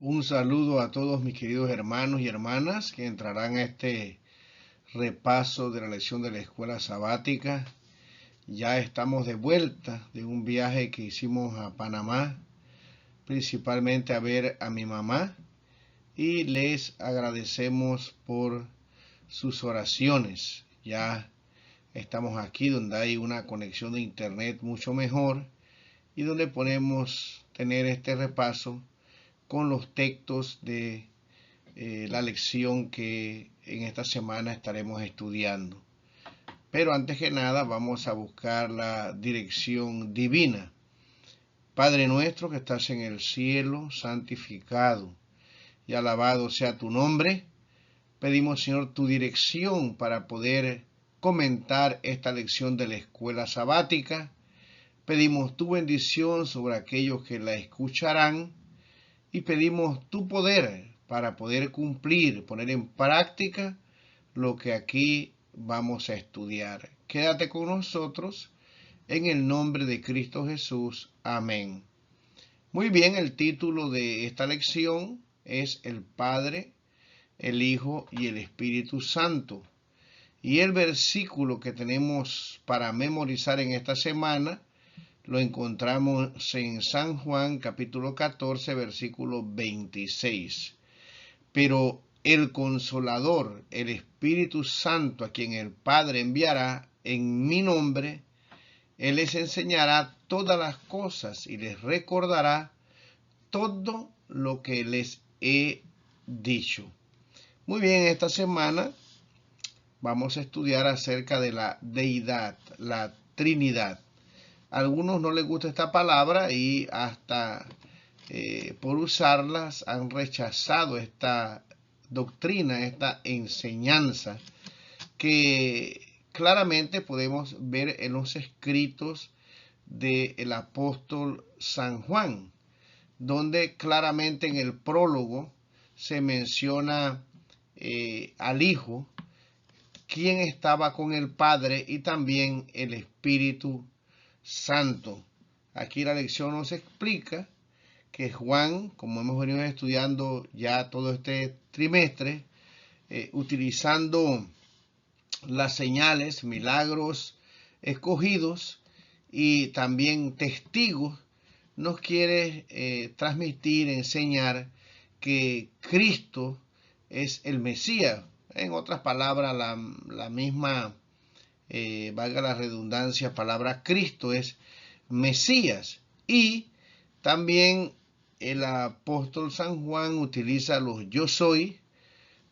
Un saludo a todos mis queridos hermanos y hermanas que entrarán a este repaso de la lección de la escuela sabática. Ya estamos de vuelta de un viaje que hicimos a Panamá, principalmente a ver a mi mamá, y les agradecemos por sus oraciones. Ya estamos aquí donde hay una conexión de internet mucho mejor y donde podemos tener este repaso con los textos de la lección que en esta semana estaremos estudiando. Pero antes que nada vamos a buscar la dirección divina. Padre nuestro que estás en el cielo, santificado y alabado sea tu nombre. Pedimos, Señor, tu dirección para poder comentar esta lección de la escuela sabática. Pedimos tu bendición sobre aquellos que la escucharán y pedimos tu poder para poder cumplir, poner en práctica lo que aquí vamos a estudiar. Quédate con nosotros en el nombre de Cristo Jesús. Amén. Muy bien, el título de esta lección es el Padre, el Hijo y el Espíritu Santo. Y el versículo que tenemos para memorizar en esta semana lo encontramos en San Juan capítulo 14 versículo 26. Pero el Consolador, el Espíritu Santo, a quien el Padre enviará en mi nombre, Él les enseñará todas las cosas y les recordará todo lo que les he dicho. Muy bien, esta semana vamos a estudiar acerca de la deidad, la Trinidad. A algunos no les gusta esta palabra y hasta por usarlas han rechazado esta doctrina, esta enseñanza que claramente podemos ver en los escritos del apóstol San Juan, donde claramente en el prólogo se menciona al Hijo, quien estaba con el Padre y también el Espíritu Santo. Aquí la lección nos explica que Juan, como hemos venido estudiando ya todo este trimestre, utilizando las señales, milagros escogidos y también testigos, nos quiere transmitir, enseñar que Cristo es el Mesías. En otras palabras, la misma, valga la redundancia, palabra Cristo es Mesías. Y también el apóstol San Juan utiliza los yo soy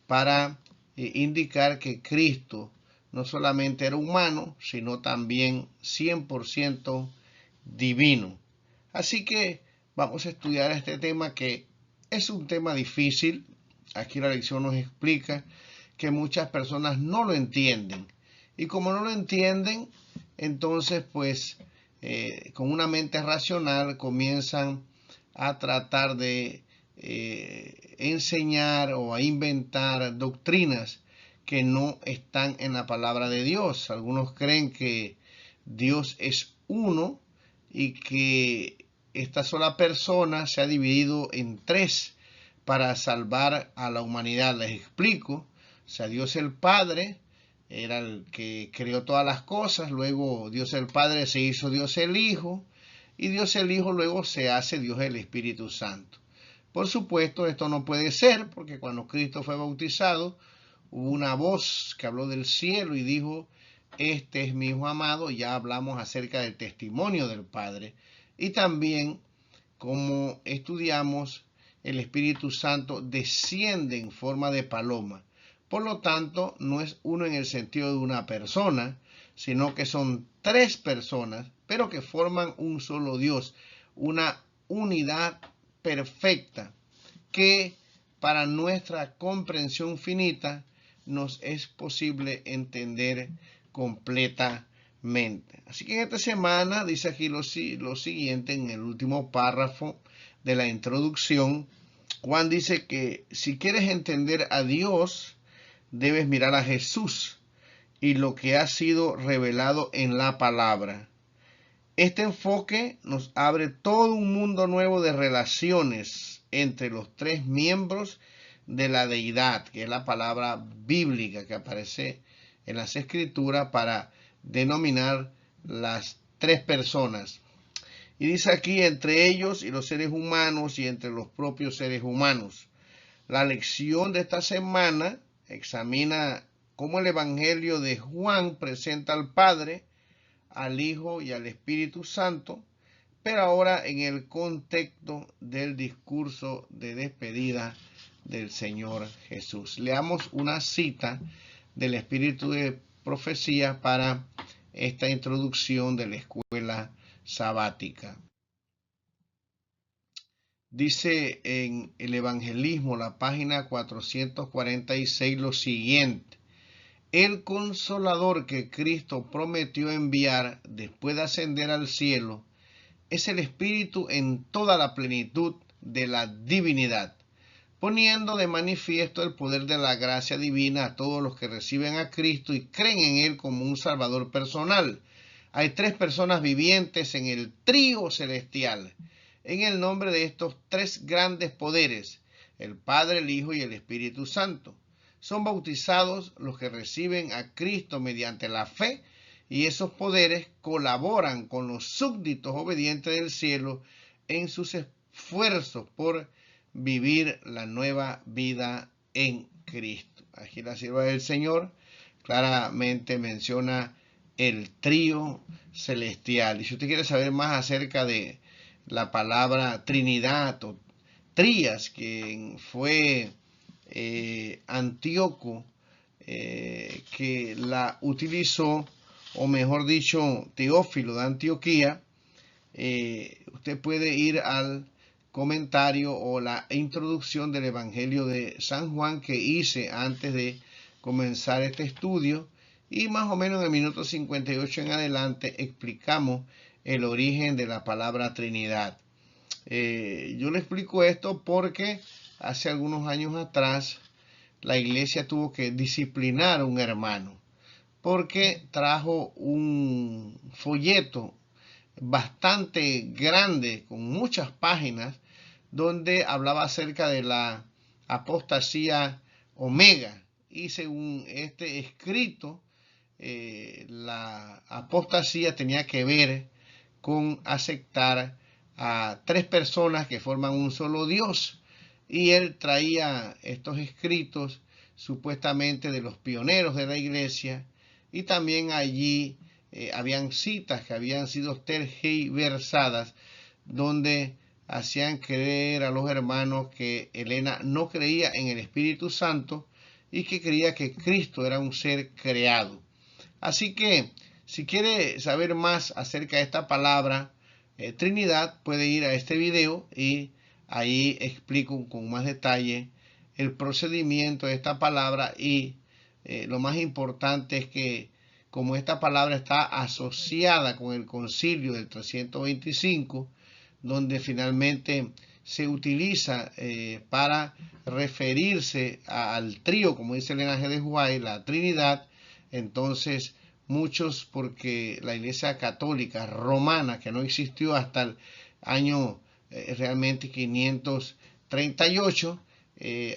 para indicar que Cristo no solamente era humano, sino también 100% divino. Así que vamos a estudiar este tema que es un tema difícil. Aquí la lección nos explica que muchas personas no lo entienden. Y como no lo entienden, entonces pues con una mente racional comienzan a tratar de enseñar o a inventar doctrinas que no están en la palabra de Dios. Algunos creen que Dios es uno y que esta sola persona se ha dividido en tres para salvar a la humanidad. Les explico. O sea, Dios el Padre era el que creó todas las cosas, luego Dios el Padre se hizo Dios el Hijo, y Dios el Hijo luego se hace Dios el Espíritu Santo. Por supuesto, esto no puede ser, porque cuando Cristo fue bautizado, hubo una voz que habló del cielo y dijo, este es mi Hijo amado. Ya hablamos acerca del testimonio del Padre. Y también, como estudiamos, el Espíritu Santo desciende en forma de paloma. Por lo tanto, no es uno en el sentido de una persona, sino que son tres personas, pero que forman un solo Dios, una unidad perfecta que para nuestra comprensión finita nos es posible entender completamente. Así que en esta semana dice aquí lo siguiente en el último párrafo de la introducción. Juan dice que si quieres entender a Dios, debes mirar a Jesús y lo que ha sido revelado en la palabra. Este enfoque nos abre todo un mundo nuevo de relaciones entre los tres miembros de la deidad, que es la palabra bíblica que aparece en las escrituras para denominar las tres personas. Y dice aquí, entre ellos y los seres humanos y entre los propios seres humanos. La lección de esta semana examina cómo el Evangelio de Juan presenta al Padre, al Hijo y al Espíritu Santo, pero ahora en el contexto del discurso de despedida del Señor Jesús. Leamos una cita del Espíritu de Profecía para esta introducción de la escuela sabática. Dice en el Evangelismo, la página 446, lo siguiente: el Consolador que Cristo prometió enviar después de ascender al cielo es el Espíritu en toda la plenitud de la divinidad, poniendo de manifiesto el poder de la gracia divina a todos los que reciben a Cristo y creen en Él como un Salvador personal. Hay tres personas vivientes en el trío celestial, en el nombre de estos tres grandes poderes, el Padre, el Hijo y el Espíritu Santo. Son bautizados los que reciben a Cristo mediante la fe, y esos poderes colaboran con los súbditos obedientes del cielo en sus esfuerzos por vivir la nueva vida en Cristo. Aquí la sierva del Señor claramente menciona el trío celestial. Y si usted quiere saber más acerca de la palabra Trinidad o Trías, que fue Antíoco que la utilizó, o mejor dicho, Teófilo de Antioquía, usted puede ir al comentario o la introducción del Evangelio de San Juan que hice antes de comenzar este estudio, y más o menos en el minuto 58 en adelante explicamos el origen de la palabra Trinidad. Yo le explico esto porque hace algunos años atrás la iglesia tuvo que disciplinar a un hermano porque trajo un folleto bastante grande con muchas páginas donde hablaba acerca de la apostasía omega, y según este escrito la apostasía tenía que ver con aceptar a tres personas que forman un solo Dios, y él traía estos escritos supuestamente de los pioneros de la iglesia, y también allí habían citas que habían sido tergiversadas donde hacían creer a los hermanos que Helena no creía en el Espíritu Santo y que creía que Cristo era un ser creado. Así que si quiere saber más acerca de esta palabra Trinidad, puede ir a este video y ahí explico con más detalle el procedimiento de esta palabra, y lo más importante es que como esta palabra está asociada con el concilio del 325, donde finalmente se utiliza para referirse al trío, como dice el linaje de White, la Trinidad, entonces muchos, porque la Iglesia Católica Romana, que no existió hasta el año realmente 538,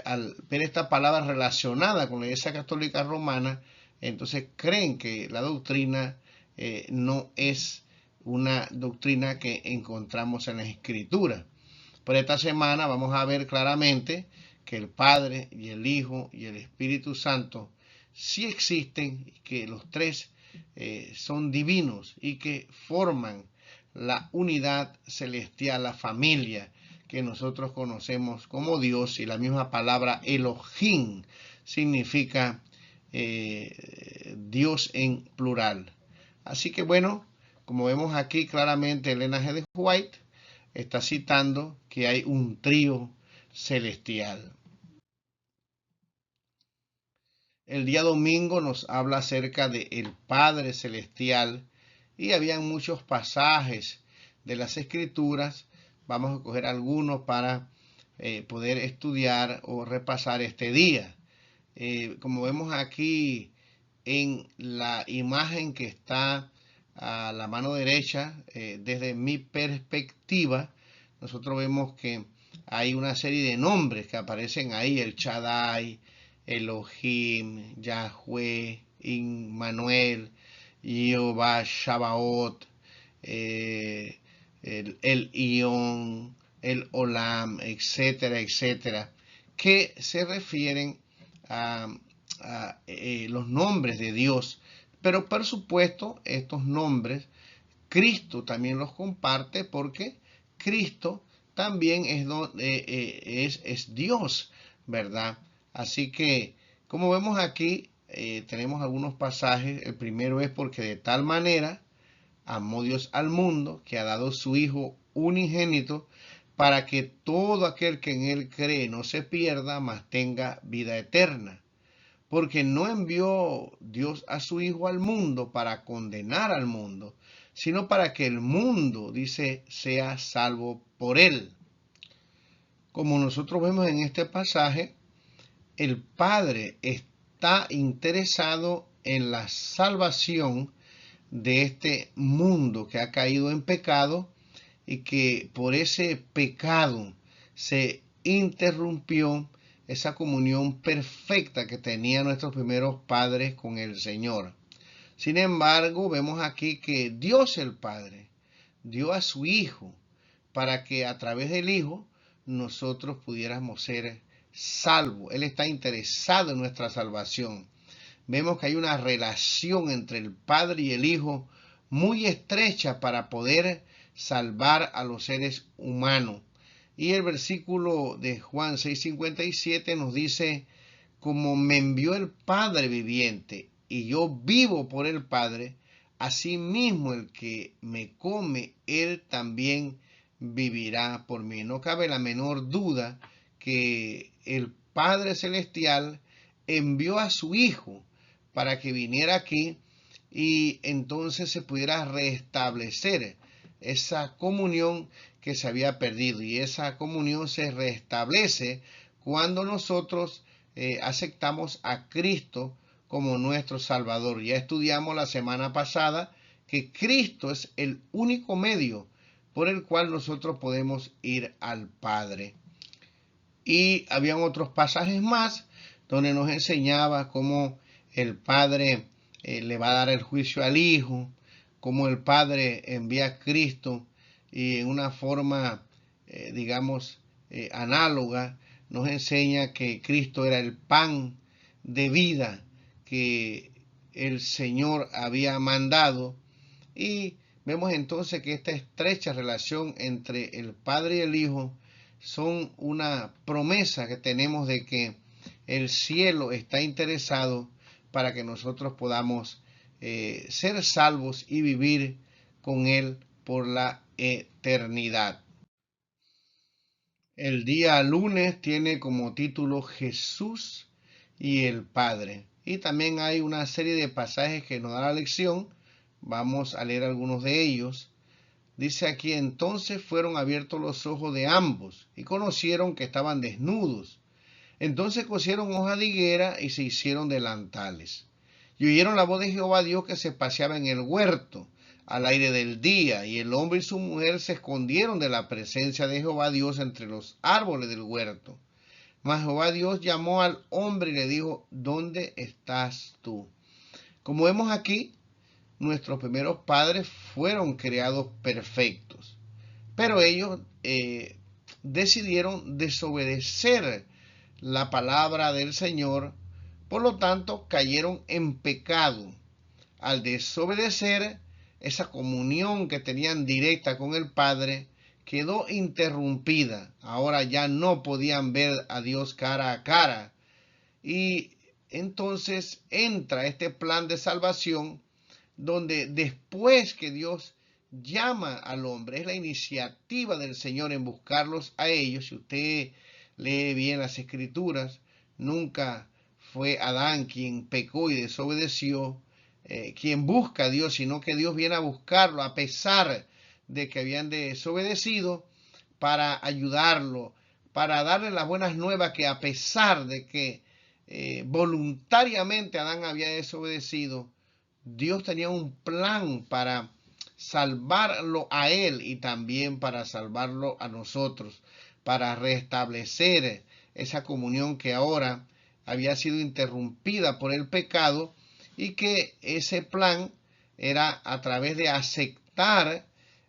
al ver esta palabra relacionada con la Iglesia Católica Romana, entonces creen que la doctrina no es una doctrina que encontramos en las Escrituras. Por esta semana vamos a ver claramente que el Padre y el Hijo y el Espíritu Santo sí existen, y que los tres son divinos y que forman la unidad celestial, la familia que nosotros conocemos como Dios, y la misma palabra Elohim significa Dios en plural. Así que bueno, como vemos aquí claramente el linaje de White está citando que hay un trío celestial. El día domingo nos habla acerca de el Padre Celestial, y habían muchos pasajes de las Escrituras. Vamos a coger algunos para poder estudiar o repasar este día. Como vemos aquí en la imagen que está a la mano derecha, desde mi perspectiva, nosotros vemos que hay una serie de nombres que aparecen ahí: el Shaddai, Elohim, Yahweh, Immanuel, Jehová Shabaoth, el Ión, el Olam, etcétera, etcétera, que se refieren a, los nombres de Dios. Pero por supuesto, estos nombres Cristo también los comparte, porque Cristo también es Dios, ¿verdad? Así que, como vemos aquí, tenemos algunos pasajes. El primero es: porque de tal manera amó Dios al mundo, que ha dado su Hijo unigénito, para que todo aquel que en él cree no se pierda, mas tenga vida eterna. Porque no envió Dios a su Hijo al mundo para condenar al mundo, sino para que el mundo, dice, sea salvo por él. Como nosotros vemos en este pasaje, el Padre está interesado en la salvación de este mundo que ha caído en pecado, y que por ese pecado se interrumpió esa comunión perfecta que tenían nuestros primeros padres con el Señor. Sin embargo, vemos aquí que Dios el Padre dio a su Hijo para que a través del Hijo nosotros pudiéramos ser salvos. Él está interesado en nuestra salvación. Vemos que hay una relación entre el Padre y el Hijo muy estrecha para poder salvar a los seres humanos. Y el versículo de Juan 6:57 nos dice: como me envió el Padre viviente y yo vivo por el Padre, asimismo el que me come, él también vivirá por mí. No cabe la menor duda que el Padre Celestial envió a su Hijo para que viniera aquí y entonces se pudiera restablecer esa comunión que se había perdido. Y esa comunión se restablece cuando nosotros aceptamos a Cristo como nuestro Salvador. Ya estudiamos la semana pasada que Cristo es el único medio por el cual nosotros podemos ir al Padre. Y habían otros pasajes más donde nos enseñaba cómo el Padre le va a dar el juicio al Hijo, cómo el Padre envía a Cristo, y en una forma, digamos, análoga, nos enseña que Cristo era el pan de vida que el Señor había mandado. Y vemos entonces que esta estrecha relación entre el Padre y el Hijo son una promesa que tenemos de que el cielo está interesado para que nosotros podamos ser salvos y vivir con Él por la eternidad. El día lunes tiene como título Jesús y el Padre. Y también hay una serie de pasajes que nos da la lección. Vamos a leer algunos de ellos. Dice aquí: entonces fueron abiertos los ojos de ambos y conocieron que estaban desnudos. Entonces cosieron hojas de higuera y se hicieron delantales. Y oyeron la voz de Jehová Dios que se paseaba en el huerto al aire del día. Y el hombre y su mujer se escondieron de la presencia de Jehová Dios entre los árboles del huerto. Mas Jehová Dios llamó al hombre y le dijo: ¿dónde estás tú? Como vemos aquí, nuestros primeros padres fueron creados perfectos, pero ellos decidieron desobedecer la palabra del Señor. Por lo tanto, cayeron en pecado. Al desobedecer, esa comunión que tenían directa con el Padre quedó interrumpida. Ahora ya no podían ver a Dios cara a cara. Y entonces entra este plan de salvación, donde después que Dios llama al hombre, es la iniciativa del Señor en buscarlos a ellos. Si usted lee bien las Escrituras, nunca fue Adán quien pecó y desobedeció, quien busca a Dios, sino que Dios viene a buscarlo a pesar de que habían desobedecido, para ayudarlo, para darle las buenas nuevas que a pesar de que voluntariamente Adán había desobedecido, Dios tenía un plan para salvarlo a él y también para salvarlo a nosotros. para restablecer esa comunión que ahora había sido interrumpida por el pecado, y que ese plan era a través de aceptar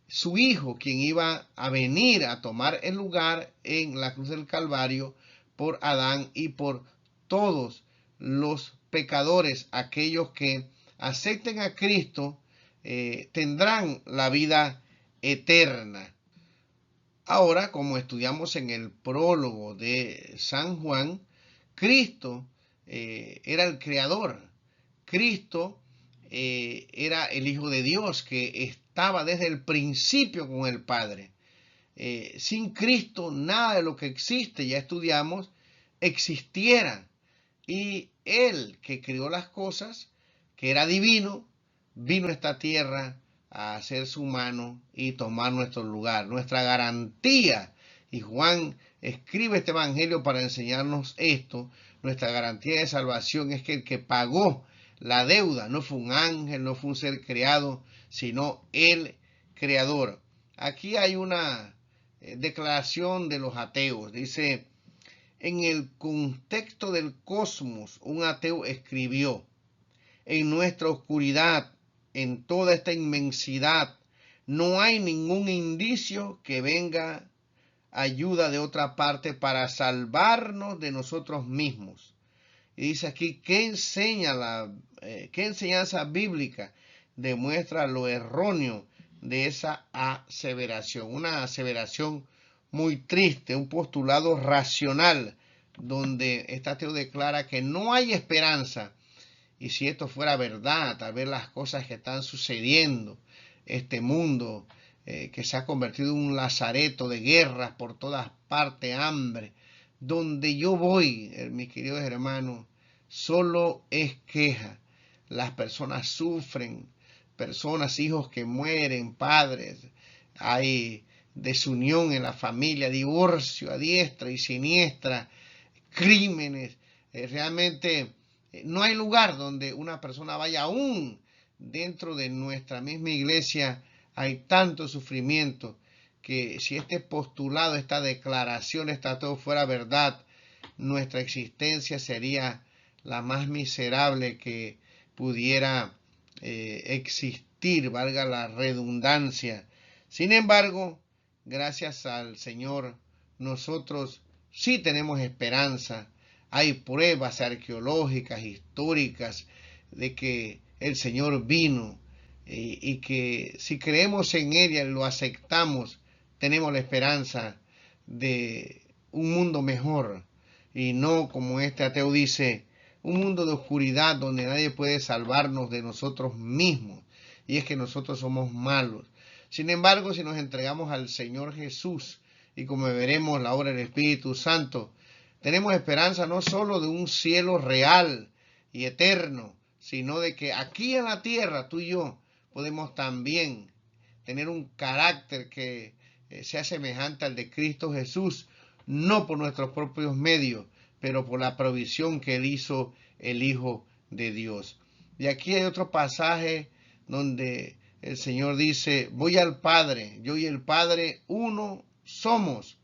su Hijo, quien iba a venir a tomar el lugar en la cruz del Calvario por Adán y por todos los pecadores. Aquellos que acepten a Cristo tendrán la vida eterna. Ahora, como estudiamos en el prólogo de San Juan, Cristo era el Creador. Cristo era el Hijo de Dios que estaba desde el principio con el Padre. Sin Cristo nada de lo que existe, ya estudiamos, existiera. Y Él que creó las cosas, que era divino, vino a esta tierra a hacerse humano y tomar nuestro lugar, nuestra garantía. Y Juan escribe este evangelio para enseñarnos esto. Nuestra garantía de salvación es que el que pagó la deuda no fue un ángel, no fue un ser creado, sino el Creador. Aquí hay una declaración de los ateos. Dice: en el contexto del cosmos, un ateo escribió: en nuestra oscuridad, en toda esta inmensidad, no hay ningún indicio que venga ayuda de otra parte para salvarnos de nosotros mismos. Y dice aquí: ¿qué enseñanza bíblica demuestra lo erróneo de esa aseveración? Una aseveración muy triste, un postulado racional, donde este ateo declara que no hay esperanza. Y si esto fuera verdad, tal vez las cosas que están sucediendo, este mundo que se ha convertido en un lazareto de guerras por todas partes, hambre, donde yo voy, mis queridos hermanos, solo es queja. Las personas sufren, personas, hijos que mueren, padres, hay desunión en la familia, divorcio a diestra y siniestra, crímenes. Realmente no hay lugar donde una persona vaya. Aún dentro de nuestra misma iglesia hay tanto sufrimiento, que si este postulado, esta declaración, esta todo fuera verdad, nuestra existencia sería la más miserable que pudiera existir, valga la redundancia. Sin embargo, gracias al Señor, nosotros sí tenemos esperanza. Hay pruebas arqueológicas, históricas, de que el Señor vino y que si creemos en Él y lo aceptamos, tenemos la esperanza de un mundo mejor, y no, como este ateo dice, un mundo de oscuridad donde nadie puede salvarnos de nosotros mismos, y es que nosotros somos malos. Sin embargo, si nos entregamos al Señor Jesús, y como veremos la obra del Espíritu Santo, tenemos esperanza no solo de un cielo real y eterno, sino de que aquí en la tierra tú y yo podemos también tener un carácter que sea semejante al de Cristo Jesús, no por nuestros propios medios, pero por la provisión que Él hizo, el Hijo de Dios. Y aquí hay otro pasaje donde el Señor dice: voy al Padre, yo y el Padre uno somos.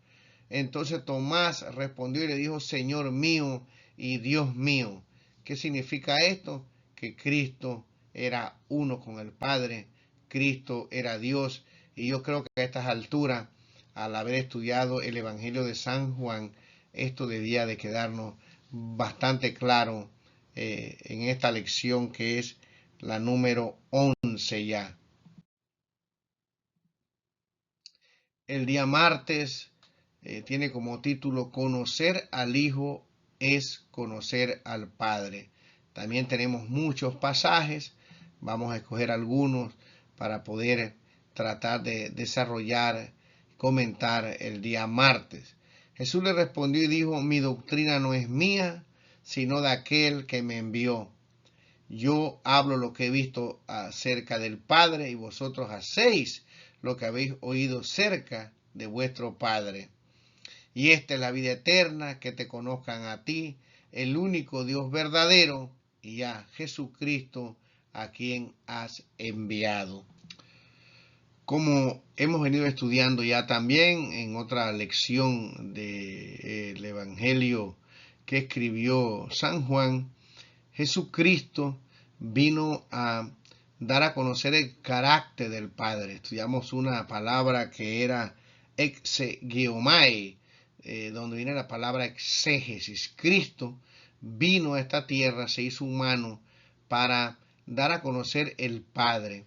Entonces Tomás respondió y le dijo: Señor mío y Dios mío. ¿Qué significa esto? Que Cristo era uno con el Padre, Cristo era Dios. Y yo creo que a estas alturas, al haber estudiado el Evangelio de San Juan, esto debía de quedarnos bastante claro en esta lección, que es la número 11 ya. El día martes tiene como título: conocer al Hijo es conocer al Padre. También tenemos muchos pasajes, vamos a escoger algunos para poder tratar de desarrollar, comentar el día martes. Jesús le respondió y dijo: mi doctrina no es mía, sino de aquel que me envió. Yo hablo lo que he visto acerca del Padre, y vosotros hacéis lo que habéis oído cerca de vuestro Padre. Y esta es la vida eterna, que te conozcan a ti, el único Dios verdadero, y a Jesucristo, a quien has enviado. Como hemos venido estudiando ya también en otra lección del Evangelio que escribió San Juan, Jesucristo vino a dar a conocer el carácter del Padre. Estudiamos una palabra que era exegeomai, donde viene la palabra exégesis. Cristo vino a esta tierra, se hizo humano para dar a conocer el Padre.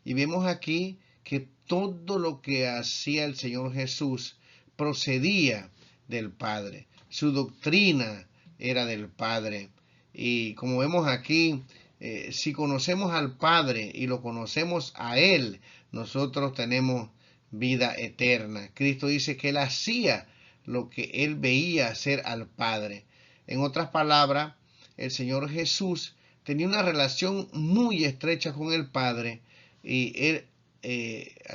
Y vemos aquí que todo lo que hacía el Señor Jesús procedía del Padre. Su doctrina era del Padre. Y como vemos aquí, si conocemos al Padre y lo conocemos a Él, nosotros tenemos vida eterna. Cristo dice que Él hacía lo que Él veía hacer al Padre. En otras palabras, el Señor Jesús tenía una relación muy estrecha con el Padre y Él,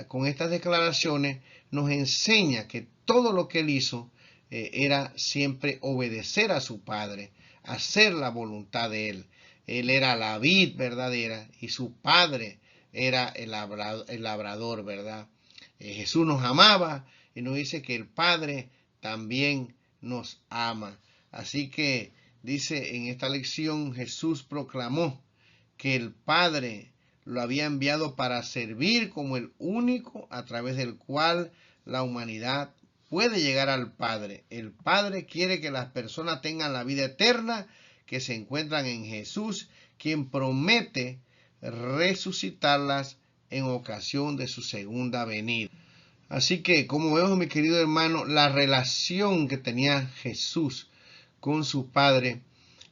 con estas declaraciones, nos enseña que todo lo que Él hizo era siempre obedecer a su Padre, hacer la voluntad de Él. Él era la vid verdadera y su Padre era el labrador, ¿verdad? Jesús nos amaba y nos dice que el Padre también nos ama. Así que dice en esta lección, Jesús proclamó que el Padre lo había enviado para servir como el único a través del cual la humanidad puede llegar al Padre. El Padre quiere que las personas tengan la vida eterna que se encuentran en Jesús, quien promete resucitarlas en ocasión de su segunda venida. Así que, como vemos, mi querido hermano, la relación que tenía Jesús con su Padre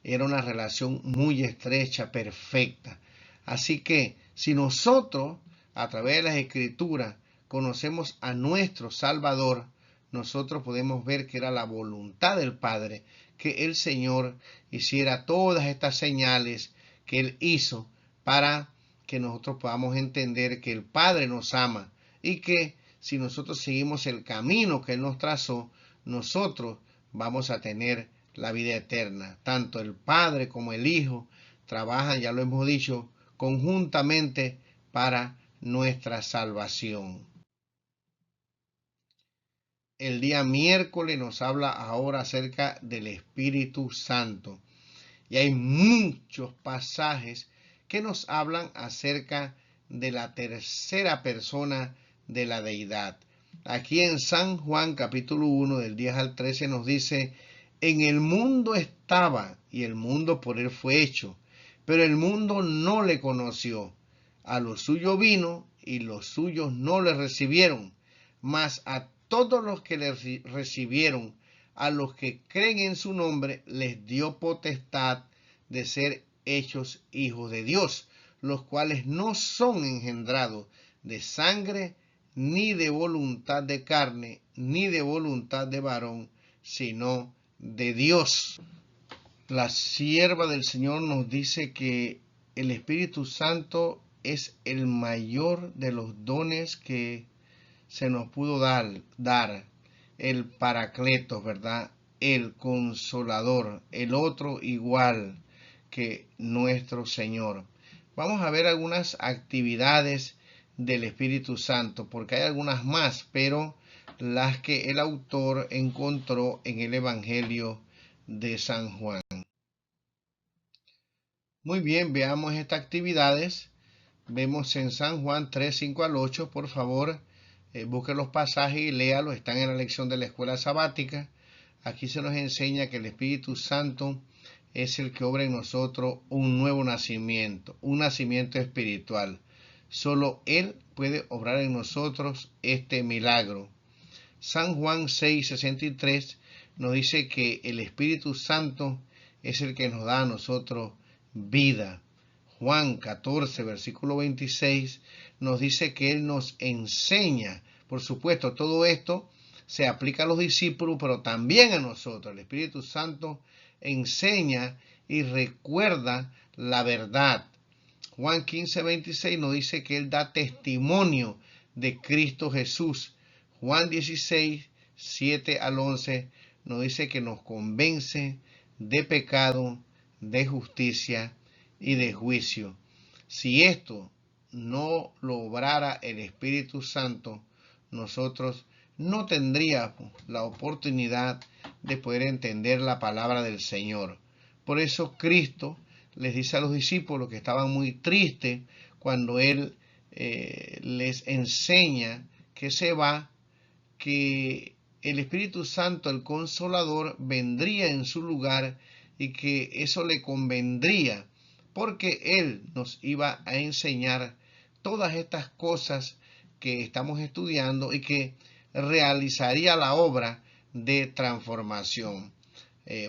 era una relación muy estrecha, perfecta. Así que, si nosotros, a través de las Escrituras, conocemos a nuestro Salvador, nosotros podemos ver que era la voluntad del Padre que el Señor hiciera todas estas señales que Él hizo para que nosotros podamos entender que el Padre nos ama y que si nosotros seguimos el camino que Él nos trazó, nosotros vamos a tener la vida eterna. Tanto el Padre como el Hijo trabajan, ya lo hemos dicho, conjuntamente para nuestra salvación. El día miércoles nos habla ahora acerca del Espíritu Santo. Y hay muchos pasajes que nos hablan acerca de la tercera persona de la deidad. Aquí en San Juan capítulo 1 del 10 al 13 nos dice: en el mundo estaba y el mundo por él fue hecho, pero el mundo no le conoció. A lo suyo vino y los suyos no le recibieron, mas a todos los que le recibieron, a los que creen en su nombre, les dio potestad de ser hechos hijos de Dios, los cuales no son engendrados de sangre, ni de voluntad de carne, ni de voluntad de varón, sino de Dios. La sierva del Señor nos dice que el Espíritu Santo es el mayor de los dones que se nos pudo dar, el Paracletos, ¿verdad? El Consolador, el otro igual que nuestro Señor. Vamos a ver algunas actividades del Espíritu Santo, porque hay algunas más, pero las que el autor encontró en el Evangelio de San Juan. Muy bien, veamos estas actividades. Vemos en San Juan 3, 5 al 8, por favor, busque los pasajes y léalos, están en la lección de la escuela sabática. Aquí se nos enseña que el Espíritu Santo es el que obra en nosotros un nuevo nacimiento, un nacimiento espiritual. Solo Él puede obrar en nosotros este milagro. San Juan 6, 63 nos dice que el Espíritu Santo es el que nos da a nosotros vida. Juan 14, versículo 26 nos dice que Él nos enseña. Por supuesto, todo esto se aplica a los discípulos, pero también a nosotros. El Espíritu Santo enseña y recuerda la verdad. Juan 15, 26 nos dice que Él da testimonio de Cristo Jesús. Juan 16, 7 al 11 nos dice que nos convence de pecado, de justicia y de juicio. Si esto no lo obrara el Espíritu Santo, nosotros no tendríamos la oportunidad de poder entender la palabra del Señor. Por eso Cristo les dice a los discípulos que estaban muy tristes cuando Él les enseña que se va, que el Espíritu Santo, el Consolador, vendría en su lugar y que eso le convendría, porque Él nos iba a enseñar todas estas cosas que estamos estudiando y que realizaría la obra de transformación.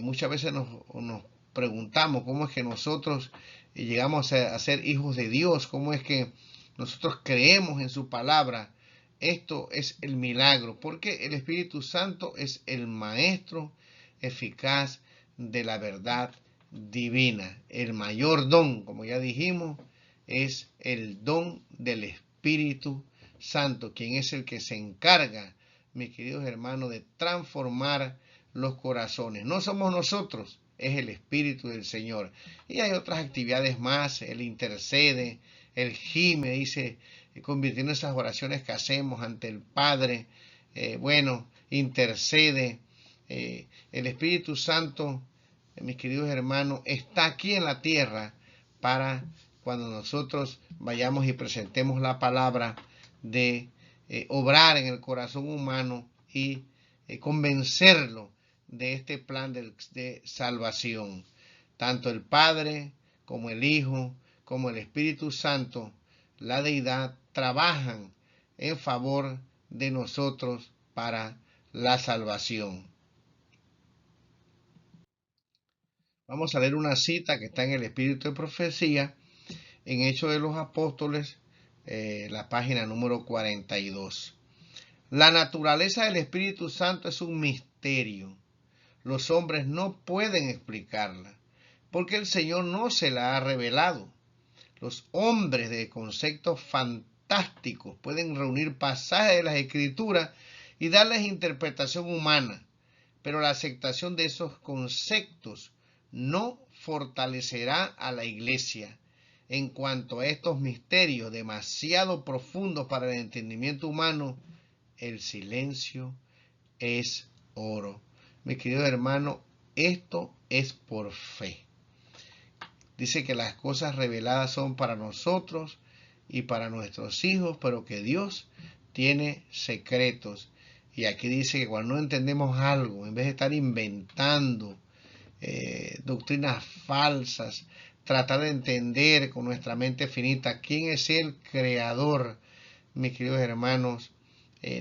Muchas veces nos preguntamos cómo es que nosotros llegamos a ser hijos de Dios, cómo es que nosotros creemos en su palabra. Esto es el milagro, porque el Espíritu Santo es el maestro eficaz de la verdad divina. El mayor don, como ya dijimos, es el don del Espíritu Santo, quien es el que se encarga, mis queridos hermanos, de transformar los corazones. No somos nosotros, es el Espíritu del Señor. Y hay otras actividades más, Él intercede, Él gime, dice, convirtiendo esas oraciones que hacemos ante el Padre, intercede. El Espíritu Santo, mis queridos hermanos, está aquí en la tierra para cuando nosotros vayamos y presentemos la palabra de obrar en el corazón humano y convencerlo de este plan de salvación. Tanto el Padre como el Hijo como el Espíritu Santo, la deidad, trabajan en favor de nosotros para la salvación. Vamos a leer una cita que está en el Espíritu de Profecía, en Hechos de los Apóstoles, la página número 42. La naturaleza del Espíritu Santo es un misterio. Los hombres no pueden explicarla, porque el Señor no se la ha revelado. Los hombres de conceptos fantásticos pueden reunir pasajes de las Escrituras y darles interpretación humana, pero la aceptación de esos conceptos no fortalecerá a la Iglesia. En cuanto a estos misterios demasiado profundos para el entendimiento humano, el silencio es oro. Mi querido hermano, esto es por fe. Dice que las cosas reveladas son para nosotros y para nuestros hijos, pero que Dios tiene secretos. Y aquí dice que cuando no entendemos algo, en vez de estar inventando doctrinas falsas, tratar de entender con nuestra mente finita quién es el creador, mis queridos hermanos,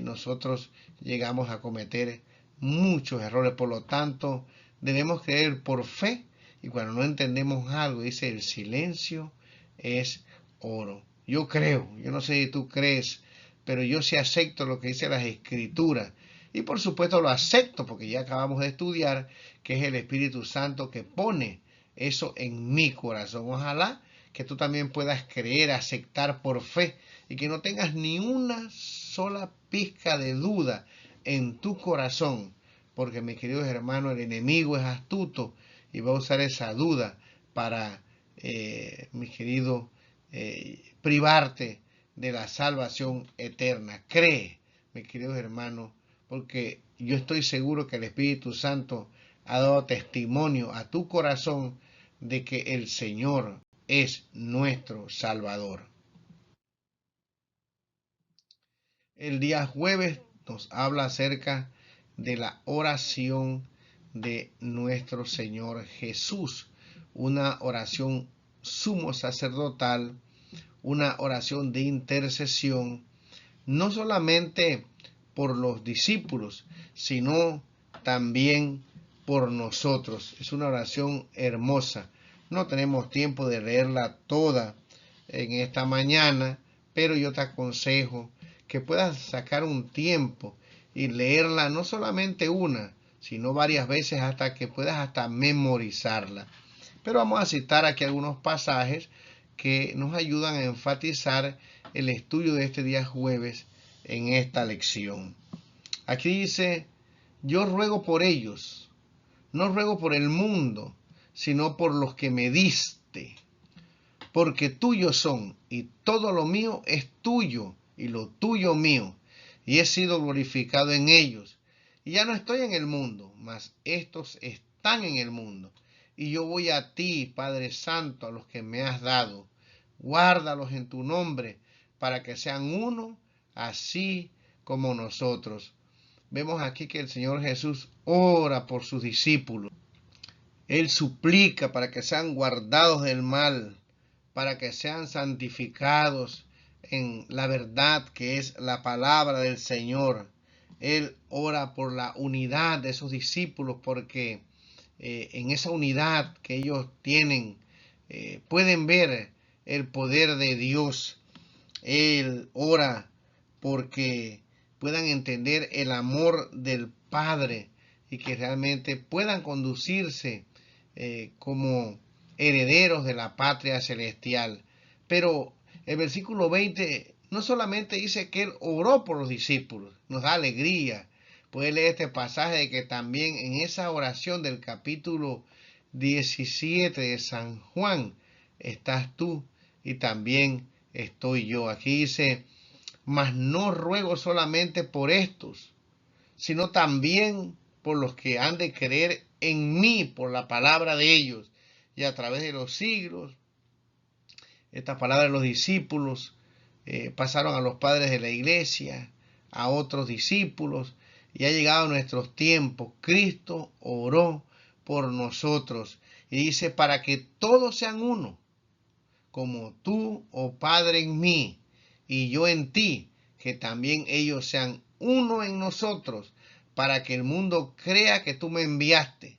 nosotros llegamos a cometer muchos errores. Por lo tanto, debemos creer por fe. Y cuando no entendemos algo, dice, el silencio es oro. Yo creo, yo no sé si tú crees, pero yo sí acepto lo que dice las Escrituras. Y por supuesto lo acepto porque ya acabamos de estudiar que es el Espíritu Santo que pone eso en mi corazón. Ojalá que tú también puedas creer, aceptar por fe y que no tengas ni una sola pizca de duda en tu corazón. Porque, mis queridos hermanos, el enemigo es astuto y va a usar esa duda para, mis queridos, privarte de la salvación eterna. Cree, mis queridos hermanos, porque yo estoy seguro que el Espíritu Santo ha dado testimonio a tu corazón de que el Señor es nuestro Salvador. El día jueves nos habla acerca de la oración de nuestro Señor Jesús, una oración sumo sacerdotal, una oración de intercesión, no solamente por los discípulos, sino también por nosotros. Es una oración hermosa. No tenemos tiempo de leerla toda en esta mañana, pero yo te aconsejo que puedas sacar un tiempo y leerla no solamente una, sino varias veces hasta que puedas hasta memorizarla. Pero vamos a citar aquí algunos pasajes que nos ayudan a enfatizar el estudio de este día jueves en esta lección. Aquí dice, yo ruego por ellos, no ruego por el mundo, sino por los que me diste, porque tuyos son, y todo lo mío es tuyo, y lo tuyo mío, y he sido glorificado en ellos. Y ya no estoy en el mundo, mas estos están en el mundo. Y yo voy a ti, Padre Santo, a los que me has dado. Guárdalos en tu nombre, para que sean uno, así como nosotros. Vemos aquí que el Señor Jesús ora por sus discípulos. Él suplica para que sean guardados del mal, para que sean santificados en la verdad que es la palabra del Señor. Él ora por la unidad de esos discípulos porque en esa unidad que ellos tienen pueden ver el poder de Dios. Él ora porque puedan entender el amor del Padre y que realmente puedan conducirse como herederos de la patria celestial. Pero el versículo 20 no solamente dice que él oró por los discípulos, nos da alegría. Puede leer este pasaje de que también en esa oración del capítulo 17 de San Juan estás tú y también estoy yo. Aquí dice, mas no ruego solamente por estos, sino también por los que han de creer en mí, por la palabra de ellos, y a través de los siglos. Esta palabra de los discípulos pasaron a los padres de la iglesia, a otros discípulos, y ha llegado a nuestros tiempos. Cristo oró por nosotros y dice, para que todos sean uno, como tú, oh Padre, en mí, y yo en ti, que también ellos sean uno en nosotros, para que el mundo crea que tú me enviaste.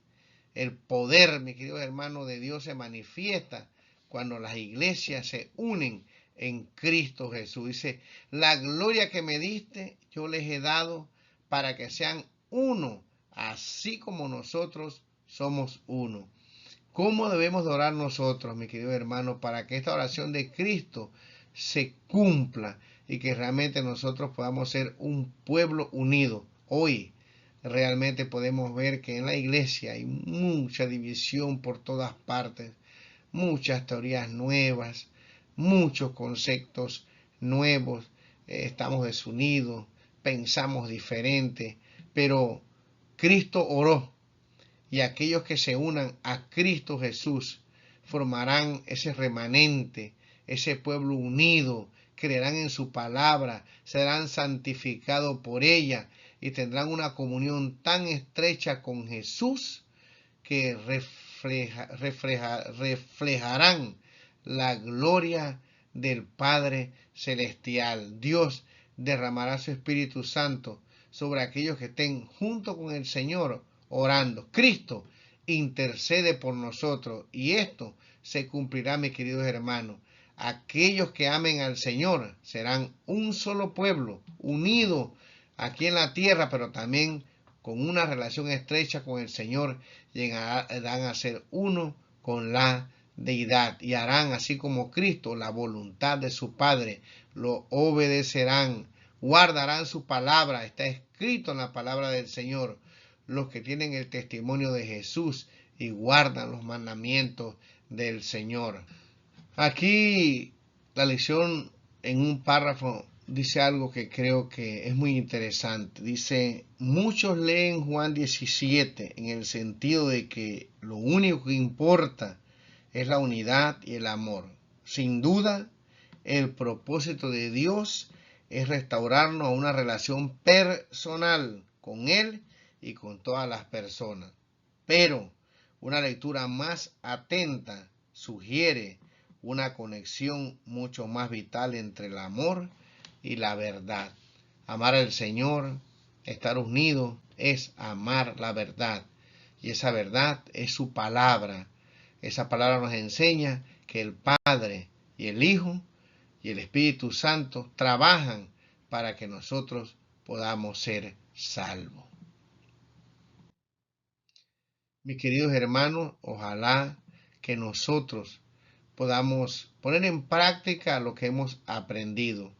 El poder, mi querido hermano, de Dios se manifiesta cuando las iglesias se unen en Cristo Jesús. Dice, la gloria que me diste, yo les he dado para que sean uno, así como nosotros somos uno. ¿Cómo debemos de orar nosotros, mi querido hermano, para que esta oración de Cristo se cumpla y que realmente nosotros podamos ser un pueblo unido? Hoy realmente podemos ver que en la iglesia hay mucha división por todas partes, muchas teorías nuevas, muchos conceptos nuevos, estamos desunidos, pensamos diferente, pero Cristo oró y aquellos que se unan a Cristo Jesús formarán ese remanente, ese pueblo unido, creerán en su palabra, serán santificados por ella y tendrán una comunión tan estrecha con Jesús que reflejarán la gloria del Padre Celestial. Dios derramará su Espíritu Santo sobre aquellos que estén junto con el Señor orando. Cristo intercede por nosotros y esto se cumplirá, mis queridos hermanos. Aquellos que amen al Señor serán un solo pueblo, unido aquí en la tierra, pero también con una relación estrecha con el Señor, llegarán a ser uno con la deidad y harán así como Cristo la voluntad de su Padre, lo obedecerán, guardarán su palabra, está escrito en la palabra del Señor. Los que tienen el testimonio de Jesús y guardan los mandamientos del Señor. Aquí la lección en un párrafo dice algo que creo que es muy interesante. Dice, muchos leen Juan 17 en el sentido de que lo único que importa es la unidad y el amor. Sin duda, el propósito de Dios es restaurarnos a una relación personal con Él y con todas las personas. Pero una lectura más atenta sugiere una conexión mucho más vital entre el amor y la verdad. Amar al Señor, estar unidos, es amar la verdad. Y esa verdad es su palabra. Esa palabra nos enseña que el Padre y el Hijo y el Espíritu Santo trabajan para que nosotros podamos ser salvos. Mis queridos hermanos, ojalá que nosotros podamos poner en práctica lo que hemos aprendido,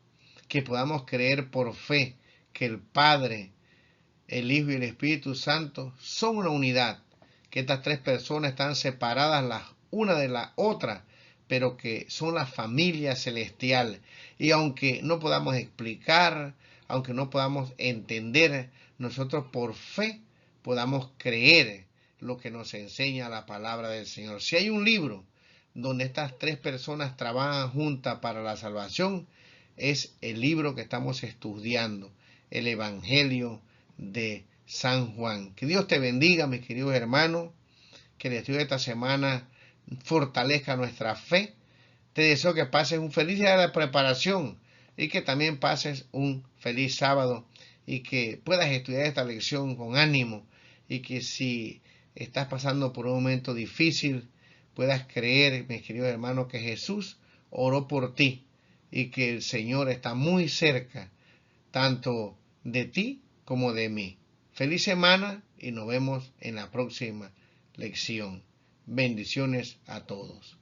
que podamos creer por fe que el Padre, el Hijo y el Espíritu Santo son una unidad, que estas tres personas están separadas la una de la otra, pero que son la familia celestial. Y aunque no podamos explicar, aunque no podamos entender, nosotros por fe podamos creer lo que nos enseña la palabra del Señor. Si hay un libro donde estas tres personas trabajan juntas para la salvación, es el libro que estamos estudiando, el Evangelio de San Juan. Que Dios te bendiga, mis queridos hermanos, que el estudio de esta semana fortalezca nuestra fe. Te deseo que pases un feliz día de preparación y que también pases un feliz sábado y que puedas estudiar esta lección con ánimo y que si estás pasando por un momento difícil puedas creer, mis queridos hermanos, que Jesús oró por ti y que el Señor está muy cerca tanto de ti como de mí. Feliz semana y nos vemos en la próxima lección. Bendiciones a todos.